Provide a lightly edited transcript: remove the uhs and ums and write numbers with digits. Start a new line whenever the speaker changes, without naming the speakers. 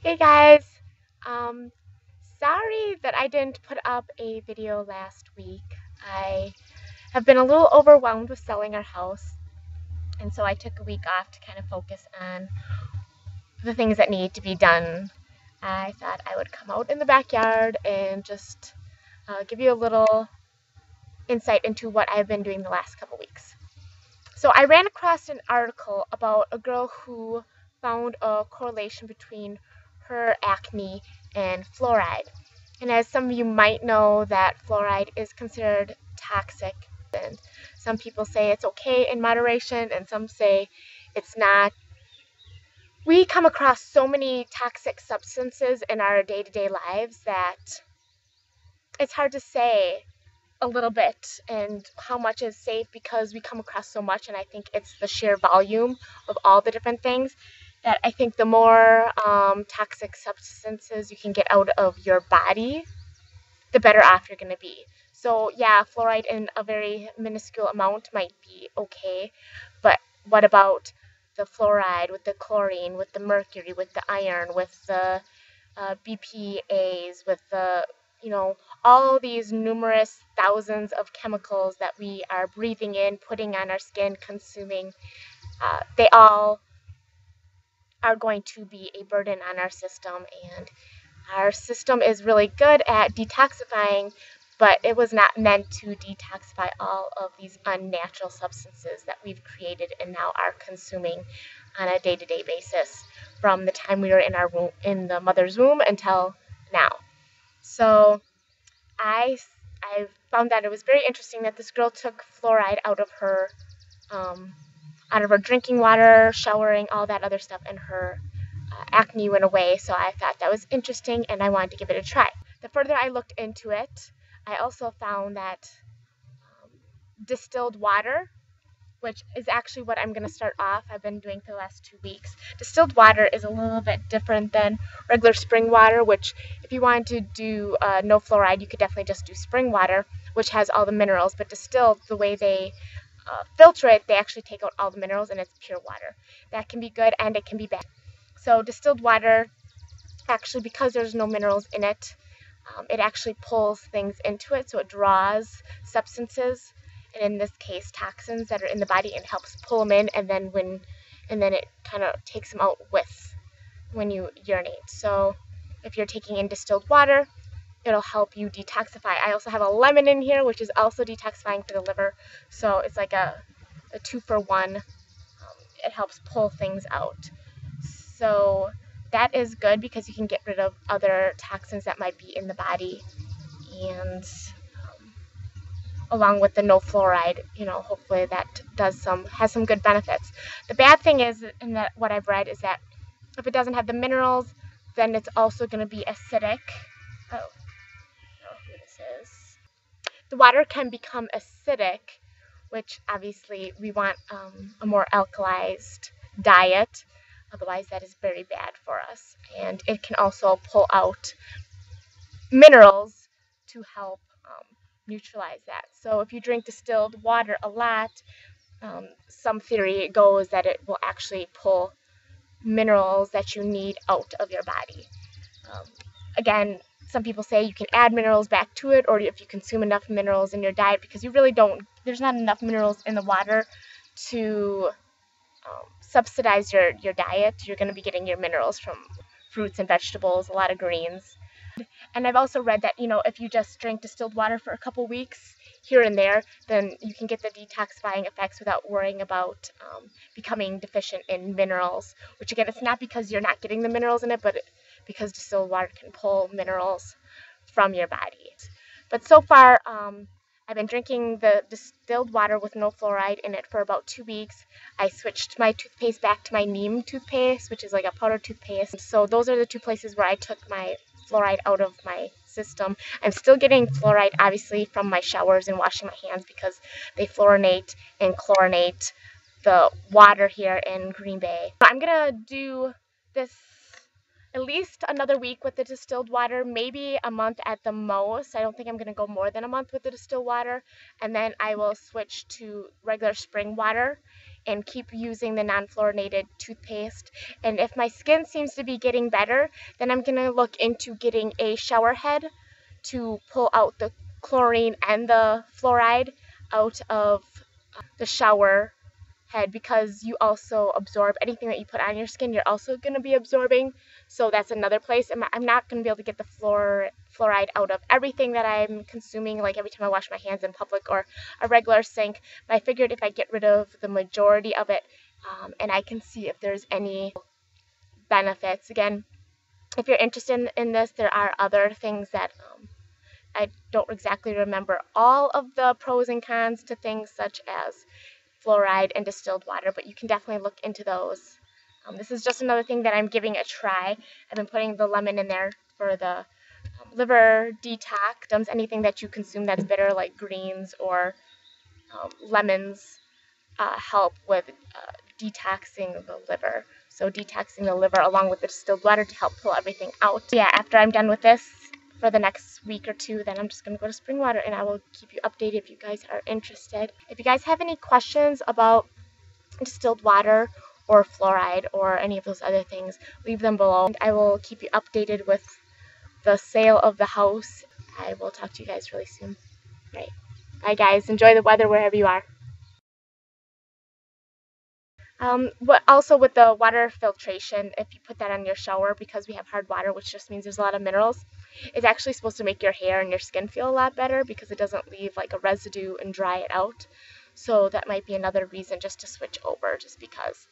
Hey guys, um, sorry that I didn't put up a video last week. I have been a little overwhelmed with selling our house, and so I took a week off to kind of focus on the things that need to be done. I thought I would come out in the backyard and just give you a little insight into what I've been doing the last couple weeks. So I ran across an article about a girl who found a correlation between her acne and fluoride. And as some of you might know, that fluoride is considered toxic, and some people say it's okay in moderation and some say it's not. We come across so many toxic substances in our day-to-day lives that it's hard to say a little bit and how much is safe because we come across so much, and I think it's the sheer volume of all the different things that I think the more toxic substances you can get out of your body, the better off you're going to be. So yeah, fluoride in a very minuscule amount might be okay, but what about the fluoride with the chlorine, with the mercury, with the iron, with the BPAs, with the, all these numerous thousands of chemicals that we are breathing in, putting on our skin, consuming, they all are going to be a burden on our system. And our system is really good at detoxifying, but it was not meant to detoxify all of these unnatural substances that we've created and now are consuming on a day-to-day basis from the time we were in our womb, in the mother's womb, until now. So I found that it was very interesting that this girl took fluoride out of her drinking water, showering, all that other stuff, and her acne went away. So I thought that was interesting, and I wanted to give it a try. The further I looked into it, I also found that distilled water, which is actually what I'm going to start off. I've been doing for the last 2 weeks. Distilled water is a little bit different than regular spring water, which if you wanted to do no fluoride, you could definitely just do spring water, which has all the minerals. But distilled, the way they filter it, they actually take out all the minerals and it's pure water. That can be good and it can be bad. So distilled water, actually, because there's no minerals in it, it actually pulls things into it, so it draws substances, and in this case toxins that are in the body, and helps pull them in, and then it kind of takes them out with when you urinate. So if you're taking in distilled water, it'll help you detoxify. I also have a lemon in here, which is also detoxifying for the liver, so it's like a 2-for-1. It helps pull things out. So that is good because you can get rid of other toxins that might be in the body, and along with the no fluoride, hopefully that has some good benefits. The bad thing is, and that what I've read, is that if it doesn't have the minerals, then it's also going to be acidic. Oh, I don't know who this is. The water can become acidic, which obviously we want a more alkalized diet. Otherwise, that is very bad for us. And it can also pull out minerals to help neutralize that. So if you drink distilled water a lot, some theory goes that it will actually pull minerals that you need out of your body. Again, some people say you can add minerals back to it, or if you consume enough minerals in your diet, because you really don't, there's not enough minerals in the water to subsidize your diet. You're going to be getting your minerals from fruits and vegetables, a lot of greens. And I've also read that, if you just drink distilled water for a couple weeks here and there, then you can get the detoxifying effects without worrying about becoming deficient in minerals, which again, it's not because you're not getting the minerals in it, but because distilled water can pull minerals from your body. But so far, I've been drinking the distilled water with no fluoride in it for about 2 weeks. I switched my toothpaste back to my neem toothpaste, which is like a powder toothpaste. So those are the 2 places where I took my fluoride out of my system. I'm still getting fluoride, obviously, from my showers and washing my hands, because they fluorinate and chlorinate the water here in Green Bay. I'm gonna do this at least another week with the distilled water, maybe a month at the most. I don't think I'm going to go more than a month with the distilled water, and then I will switch to regular spring water and keep using the non-fluorinated toothpaste. And if my skin seems to be getting better, then I'm going to look into getting a shower head to pull out the chlorine and the fluoride out of the shower head, because you also absorb anything that you put on your skin, you're also going to be absorbing. So that's another place. I'm not going to be able to get the fluoride out of everything that I'm consuming, like every time I wash my hands in public or a regular sink. But I figured if I get rid of the majority of it, and I can see if there's any benefits. Again, if you're interested in this, there are other things that I don't exactly remember all of the pros and cons to things such as fluoride and distilled water, but you can definitely look into those. This is just another thing that I'm giving a try. I've been putting the lemon in there for the liver detox. Anything that you consume that's bitter, like greens or lemons, help with detoxing the liver. So detoxing the liver along with the distilled water to help pull everything out. Yeah, after I'm done with this for the next week or two, then I'm just going to go to spring water, and I will keep you updated if you guys are interested. If you guys have any questions about distilled water or fluoride or any of those other things, leave them below. And I will keep you updated with the sale of the house. I will talk to you guys really soon. Right. Bye guys. Enjoy the weather wherever you are. Also with the water filtration, if you put that on your shower, because we have hard water, which just means there's a lot of minerals, it's actually supposed to make your hair and your skin feel a lot better because it doesn't leave like a residue and dry it out. So that might be another reason just to switch over, just because